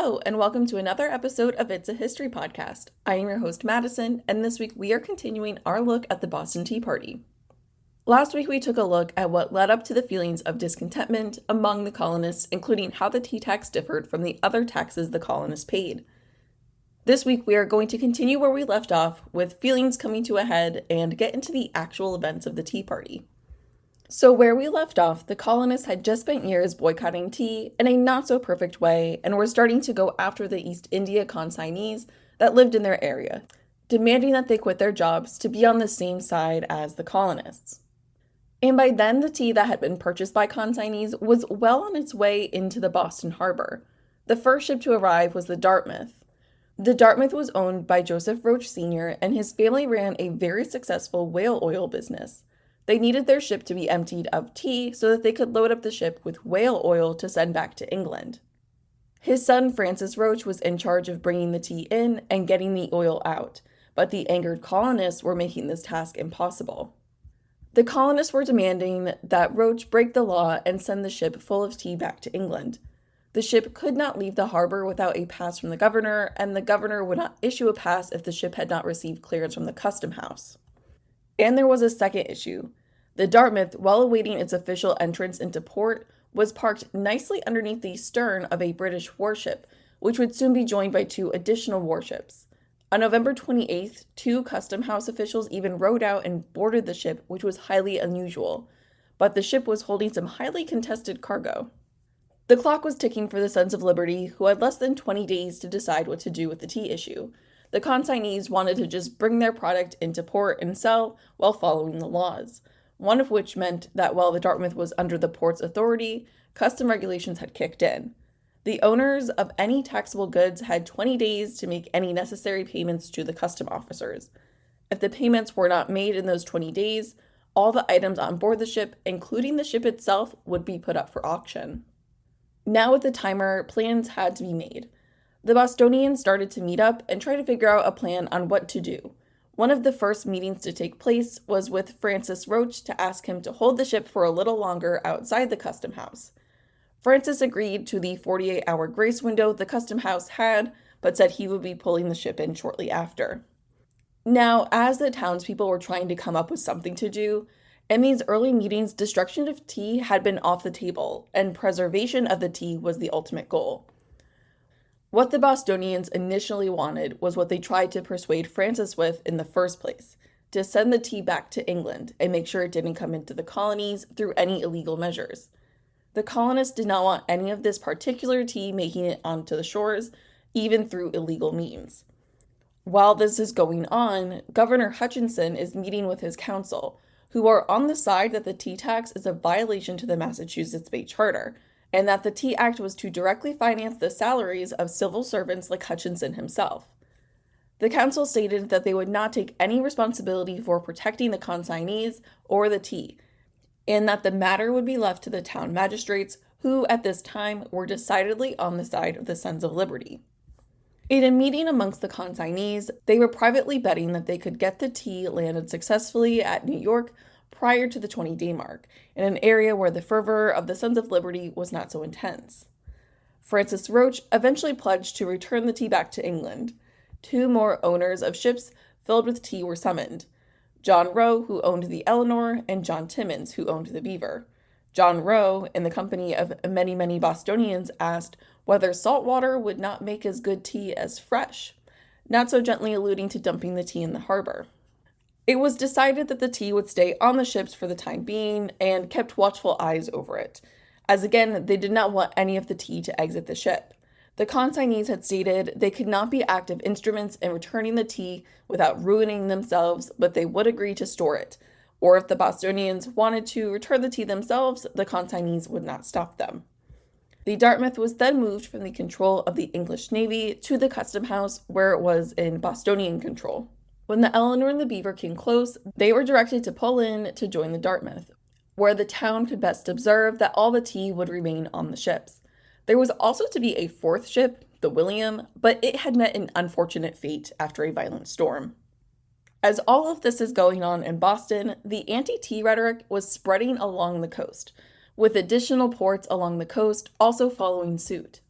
Hello, and welcome to another episode of It's a History Podcast. I am your host, Madison, and this week we are continuing our look at the Boston Tea Party. Last week we took a look at what led up to the feelings of discontentment among the colonists, including how the tea tax differed from the other taxes the colonists paid. This week we are going to continue where we left off, with feelings coming to a head and get into the actual events of the Tea Party. So where we left off, the colonists had just spent years boycotting tea in a not-so-perfect way and were starting to go after the East India consignees that lived in their area, demanding that they quit their jobs to be on the same side as the colonists. And by then, the tea that had been purchased by consignees was well on its way into the Boston harbor. The first ship to arrive was the Dartmouth. The Dartmouth was owned by Joseph Roach Sr., and his family ran a very successful whale oil business. They needed their ship to be emptied of tea so that they could load up the ship with whale oil to send back to England. His son Francis Roach was in charge of bringing the tea in and getting the oil out, but the angered colonists were making this task impossible. The colonists were demanding that Roach break the law and send the ship full of tea back to England. The ship could not leave the harbor without a pass from the governor, and the governor would not issue a pass if the ship had not received clearance from the custom house. And there was a second issue. The Dartmouth, while awaiting its official entrance into port, was parked nicely underneath the stern of a British warship, which would soon be joined by two additional warships. On November 28th, two custom house officials even rowed out and boarded the ship, which was highly unusual. But the ship was holding some highly contested cargo. The clock was ticking for the Sons of Liberty, who had less than 20 days to decide what to do with the tea issue. The consignees wanted to just bring their product into port and sell while following the laws, one of which meant that while the Dartmouth was under the port's authority, custom regulations had kicked in. The owners of any taxable goods had 20 days to make any necessary payments to the custom officers. If the payments were not made in those 20 days, all the items on board the ship, including the ship itself, would be put up for auction. Now with the timer, plans had to be made. The Bostonians started to meet up and try to figure out a plan on what to do. One of the first meetings to take place was with Francis Roach to ask him to hold the ship for a little longer outside the custom house. Francis agreed to the 48-hour grace window the custom house had, but said he would be pulling the ship in shortly after. Now, as the townspeople were trying to come up with something to do, in these early meetings, destruction of tea had been off the table, and preservation of the tea was the ultimate goal. What the Bostonians initially wanted was what they tried to persuade Francis with in the first place, to send the tea back to England and make sure it didn't come into the colonies through any illegal measures. The colonists did not want any of this particular tea making it onto the shores, even through illegal means. While this is going on, Governor Hutchinson is meeting with his council, who are on the side that the tea tax is a violation to the Massachusetts Bay Charter, and that the Tea Act was to directly finance the salaries of civil servants like Hutchinson himself. The council stated that they would not take any responsibility for protecting the consignees or the tea, and that the matter would be left to the town magistrates, who at this time were decidedly on the side of the Sons of Liberty. In a meeting amongst the consignees, they were privately betting that they could get the tea landed successfully at New York prior to the 20-day mark, in an area where the fervor of the Sons of Liberty was not so intense. Francis Roach eventually pledged to return the tea back to England. Two more owners of ships filled with tea were summoned: John Roe, who owned the Eleanor, and John Timmins, who owned the Beaver. John Roe, in the company of many Bostonians, asked whether salt water would not make as good tea as fresh, not so gently alluding to dumping the tea in the harbor. It was decided that the tea would stay on the ships for the time being and kept watchful eyes over it, as again, they did not want any of the tea to exit the ship. The consignees had stated they could not be active instruments in returning the tea without ruining themselves, but they would agree to store it, or if the Bostonians wanted to return the tea themselves, the consignees would not stop them. The Dartmouth was then moved from the control of the English Navy to the custom house, where it was in Bostonian control. When the Eleanor and the Beaver came close, they were directed to pull in to join the Dartmouth, where the town could best observe that all the tea would remain on the ships. There was also to be a fourth ship, the William, but it had met an unfortunate fate after a violent storm. As all of this is going on in Boston, the anti-tea rhetoric was spreading along the coast, with additional ports along the coast also following suit.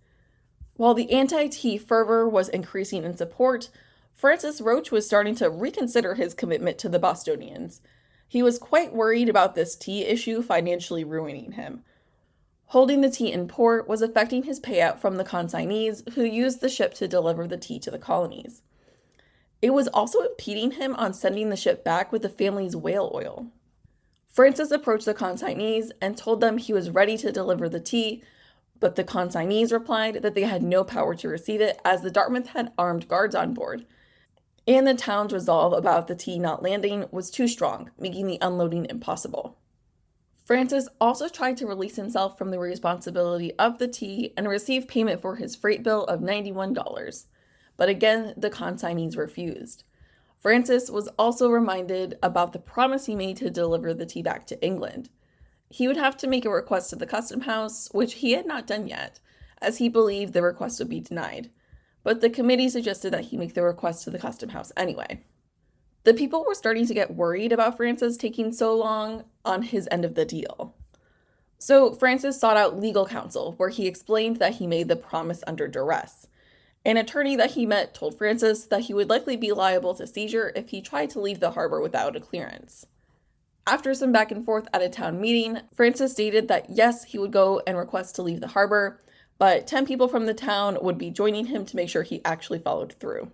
While the anti-tea fervor was increasing in support, Francis Roche was starting to reconsider his commitment to the Bostonians. He was quite worried about this tea issue financially ruining him. Holding the tea in port was affecting his payout from the consignees who used the ship to deliver the tea to the colonies. It was also impeding him on sending the ship back with the family's whale oil. Francis approached the consignees and told them he was ready to deliver the tea, but the consignees replied that they had no power to receive it as the Dartmouth had armed guards on board, and the town's resolve about the tea not landing was too strong, making the unloading impossible. Francis also tried to release himself from the responsibility of the tea and receive payment for his freight bill of $91, but again, the consignees refused. Francis was also reminded about the promise he made to deliver the tea back to England. He would have to make a request to the custom house, which he had not done yet, as he believed the request would be denied. But the committee suggested that he make the request to the custom house anyway. The people were starting to get worried about Francis taking so long on his end of the deal. So Francis sought out legal counsel, where he explained that he made the promise under duress. An attorney that he met told Francis that he would likely be liable to seizure if he tried to leave the harbor without a clearance. After some back and forth at a town meeting, Francis stated that yes, he would go and request to leave the harbor, but 10 people from the town would be joining him to make sure he actually followed through.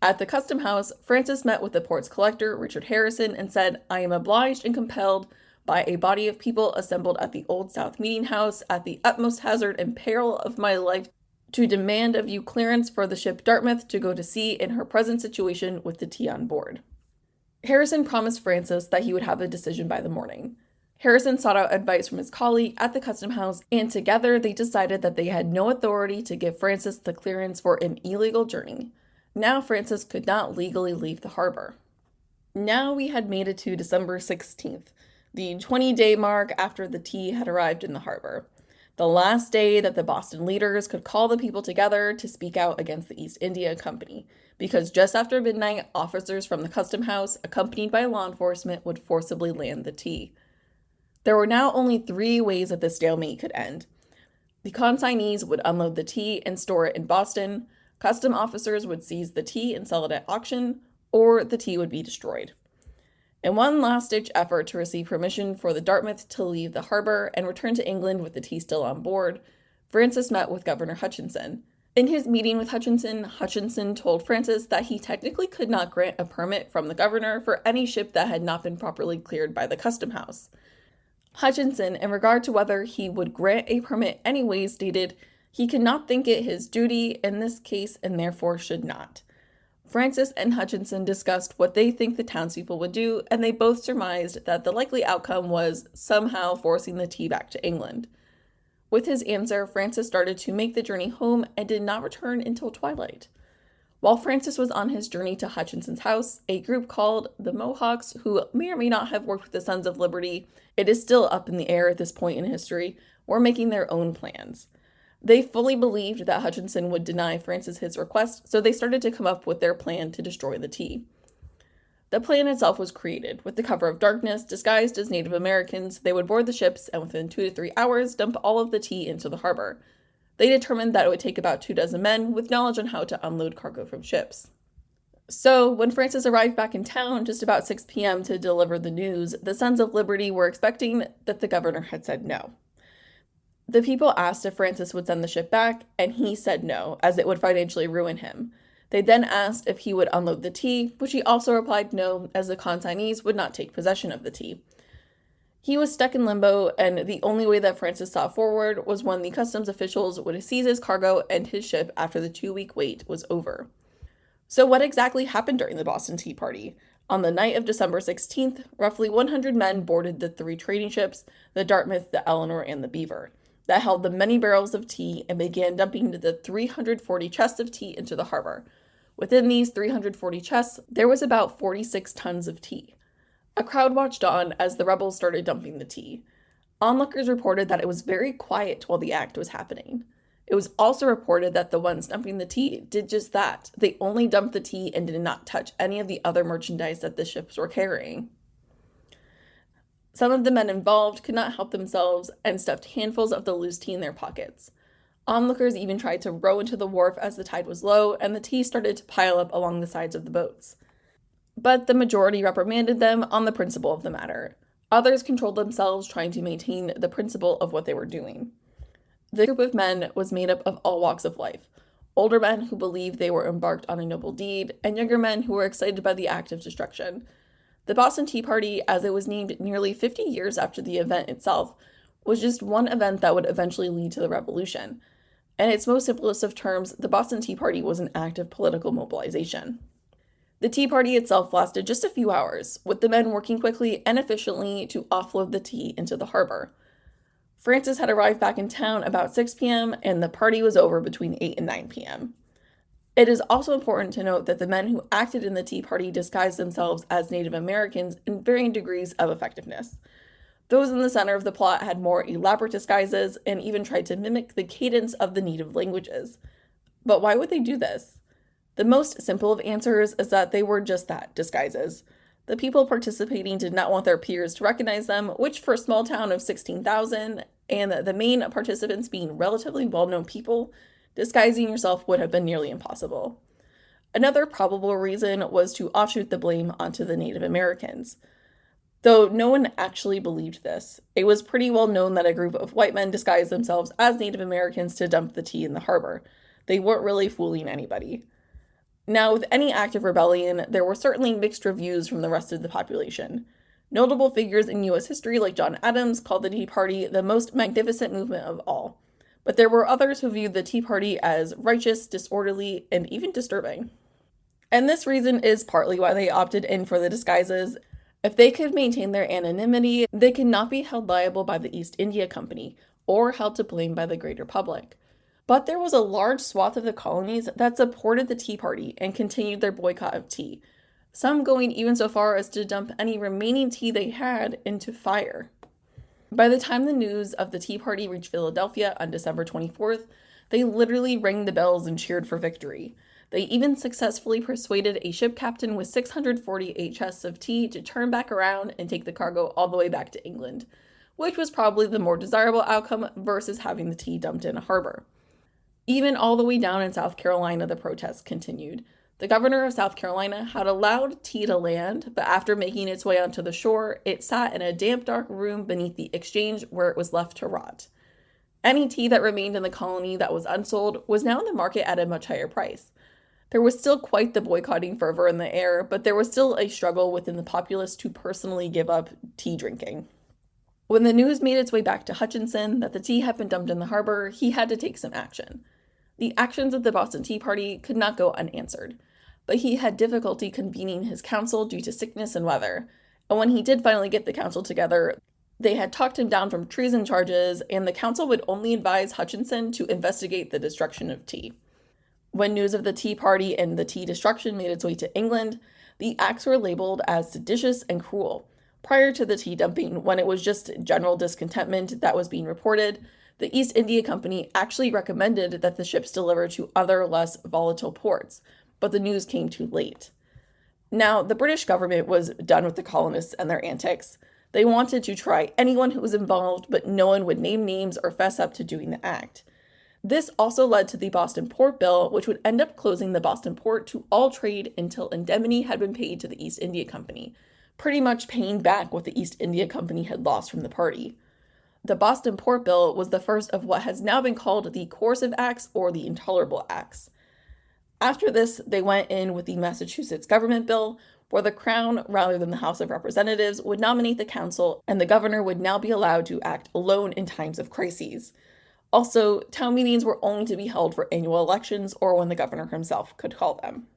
At the custom house, Francis met with the port's collector, Richard Harrison, and said, "I am obliged and compelled by a body of people assembled at the Old South Meeting House at the utmost hazard and peril of my life to demand of you clearance for the ship Dartmouth to go to sea in her present situation with the tea on board." Harrison promised Francis that he would have a decision by the morning. Harrison sought out advice from his colleague at the custom house, and together they decided that they had no authority to give Francis the clearance for an illegal journey. Now Francis could not legally leave the harbor. Now we had made it to December 16th, the 20-day mark after the tea had arrived in the harbor. The last day that the Boston leaders could call the people together to speak out against the East India Company, because just after midnight, officers from the custom house, accompanied by law enforcement, would forcibly land the tea. There were now only 3 ways that the stalemate could end. The consignees would unload the tea and store it in Boston, custom officers would seize the tea and sell it at auction, or the tea would be destroyed. In one last-ditch effort to receive permission for the Dartmouth to leave the harbor and return to England with the tea still on board, Francis met with Governor Hutchinson. In his meeting with Hutchinson told Francis that he technically could not grant a permit from the governor for any ship that had not been properly cleared by the custom house. Hutchinson, in regard to whether he would grant a permit anyways, stated he could not think it his duty in this case and therefore should not. Francis and Hutchinson discussed what they think the townspeople would do, and they both surmised that the likely outcome was somehow forcing the tea back to England. With his answer, Francis started to make the journey home and did not return until twilight. While Francis was on his journey to Hutchinson's house, a group called the Mohawks, who may or may not have worked with the Sons of Liberty, it is still up in the air at this point in history, were making their own plans. They fully believed that Hutchinson would deny Francis his request, so they started to come up with their plan to destroy the tea. The plan itself was created. With the cover of darkness, disguised as Native Americans, they would board the ships and within 2 to 3 hours dump all of the tea into the harbor. They determined that it would take about 24 men with knowledge on how to unload cargo from ships. So, when Francis arrived back in town just about 6 p.m. to deliver the news, the Sons of Liberty were expecting that the governor had said no. The people asked if Francis would send the ship back, and he said no, as it would financially ruin him. They then asked if he would unload the tea, which he also replied no, as the consignees would not take possession of the tea. He was stuck in limbo, and the only way that Francis saw forward was when the customs officials would seize his cargo and his ship after the 2-week wait was over. So what exactly happened during the Boston Tea Party? On the night of December 16th, roughly 100 men boarded the 3 trading ships, the Dartmouth, the Eleanor, and the Beaver, that held the many barrels of tea and began dumping the 340 chests of tea into the harbor. Within these 340 chests, there was about 46 tons of tea. A crowd watched on as the rebels started dumping the tea. Onlookers reported that it was very quiet while the act was happening. It was also reported that the ones dumping the tea did just that. They only dumped the tea and did not touch any of the other merchandise that the ships were carrying. Some of the men involved could not help themselves and stuffed handfuls of the loose tea in their pockets. Onlookers even tried to row into the wharf as the tide was low, and the tea started to pile up along the sides of the boats. But the majority reprimanded them on the principle of the matter. Others controlled themselves, trying to maintain the principle of what they were doing. The group of men was made up of all walks of life: older men who believed they were embarked on a noble deed, and younger men who were excited by the act of destruction. The Boston Tea Party, as it was named nearly 50 years after the event itself, was just one event that would eventually lead to the revolution. In its most simplest of terms, the Boston Tea Party was an act of political mobilization. The Tea Party itself lasted just a few hours, with the men working quickly and efficiently to offload the tea into the harbor. Francis had arrived back in town about 6 p.m., and the party was over between 8 and 9 p.m. It is also important to note that the men who acted in the Tea Party disguised themselves as Native Americans in varying degrees of effectiveness. Those in the center of the plot had more elaborate disguises and even tried to mimic the cadence of the native languages. But why would they do this? The most simple of answers is that they were just that, disguises. The people participating did not want their peers to recognize them, which for a small town of 16,000, and the main participants being relatively well-known people, disguising yourself would have been nearly impossible. Another probable reason was to offshoot the blame onto the Native Americans. Though no one actually believed this, it was pretty well known that a group of white men disguised themselves as Native Americans to dump the tea in the harbor. They weren't really fooling anybody. Now, with any act of rebellion, there were certainly mixed reviews from the rest of the population. Notable figures in U.S. history like John Adams called the Tea Party the most magnificent movement of all. But there were others who viewed the Tea Party as righteous, disorderly, and even disturbing. And this reason is partly why they opted in for the disguises. If they could maintain their anonymity, they could not be held liable by the East India Company or held to blame by the greater public. But there was a large swath of the colonies that supported the Tea Party and continued their boycott of tea, some going even so far as to dump any remaining tea they had into fire. By the time the news of the Tea Party reached Philadelphia on December 24th, they literally rang the bells and cheered for victory. They even successfully persuaded a ship captain with 648 chests of tea to turn back around and take the cargo all the way back to England, which was probably the more desirable outcome versus having the tea dumped in a harbor. Even all the way down in South Carolina, the protests continued. The governor of South Carolina had allowed tea to land, but after making its way onto the shore, it sat in a damp, dark room beneath the exchange where it was left to rot. Any tea that remained in the colony that was unsold was now in the market at a much higher price. There was still quite the boycotting fervor in the air, but there was still a struggle within the populace to personally give up tea drinking. When the news made its way back to Hutchinson that the tea had been dumped in the harbor, he had to take some action. The actions of the Boston Tea Party could not go unanswered, but he had difficulty convening his council due to sickness and weather, and when he did finally get the council together, they had talked him down from treason charges, and the council would only advise Hutchinson to investigate the destruction of tea. When news of the Tea Party and the tea destruction made its way to England, the acts were labeled as seditious and cruel. Prior to the tea dumping, when it was just general discontentment that was being reported, the East India Company actually recommended that the ships deliver to other less volatile ports, but the news came too late. Now, the British government was done with the colonists and their antics. They wanted to try anyone who was involved, but no one would name names or fess up to doing the act. This also led to the Boston Port Bill, which would end up closing the Boston port to all trade until indemnity had been paid to the East India Company, pretty much paying back what the East India Company had lost from the party. The Boston Port Bill was the first of what has now been called the Coercive Acts or the Intolerable Acts. After this, they went in with the Massachusetts Government Bill, where the Crown, rather than the House of Representatives, would nominate the council, and the governor would now be allowed to act alone in times of crises. Also, town meetings were only to be held for annual elections or when the governor himself could call them.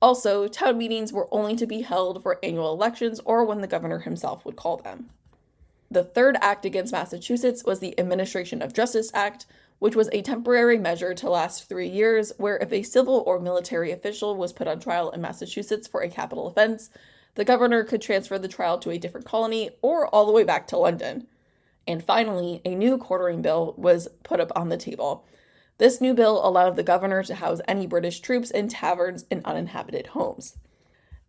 Also, town meetings were only to be held for annual elections or when the governor himself would call them. The third act against Massachusetts was the Administration of Justice Act, which was a temporary measure to last 3 years, where if a civil or military official was put on trial in Massachusetts for a capital offense, the governor could transfer the trial to a different colony or all the way back to London. And finally, a new quartering bill was put up on the table. This new bill allowed the governor to house any British troops in taverns and uninhabited homes.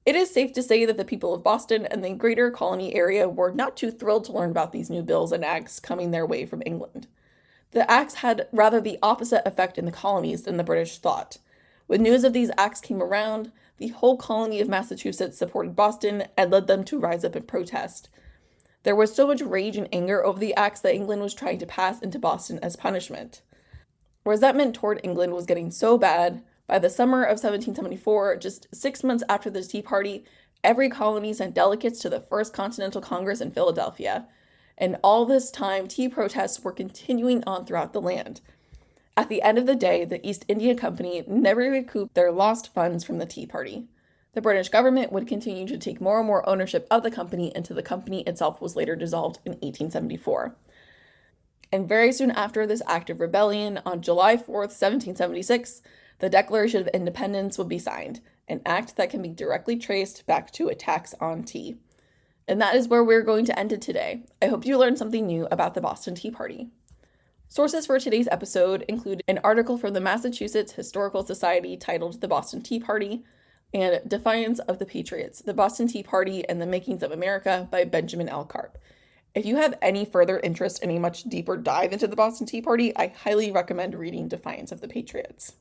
It is safe to say that the people of Boston and the greater colony area were not too thrilled to learn about these new bills and acts coming their way from England. The acts had rather the opposite effect in the colonies than the British thought. When news of these acts came around, the whole colony of Massachusetts supported Boston and led them to rise up in protest. There was so much rage and anger over the acts that England was trying to pass into Boston as punishment. Resentment toward England was getting so bad, by the summer of 1774, just 6 months after the Tea Party, every colony sent delegates to the First Continental Congress in Philadelphia. And all this time, tea protests were continuing on throughout the land. At the end of the day, the East India Company never recouped their lost funds from the Tea Party. The British government would continue to take more and more ownership of the company until the company itself was later dissolved in 1874. And very soon after this act of rebellion, on July 4th, 1776, the Declaration of Independence would be signed, an act that can be directly traced back to a tax on tea. And that is where we're going to end it today. I hope you learned something new about the Boston Tea Party. Sources for today's episode include an article from the Massachusetts Historical Society titled The Boston Tea Party and Defiance of the Patriots, the Boston Tea Party and the Makings of America by Benjamin L. Carp. If you have any further interest in a much deeper dive into the Boston Tea Party, I highly recommend reading Defiance of the Patriots.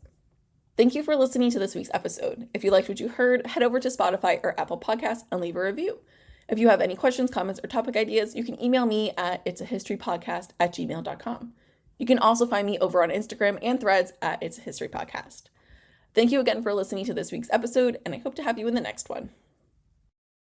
Thank you for listening to this week's episode. If you liked what you heard, head over to Spotify or Apple Podcasts and leave a review. If you have any questions, comments, or topic ideas, you can email me at itsahistorypodcast@gmail.com. You can also find me over on Instagram and Threads at It's a History Podcast. Thank you again for listening to this week's episode, and I hope to have you in the next one.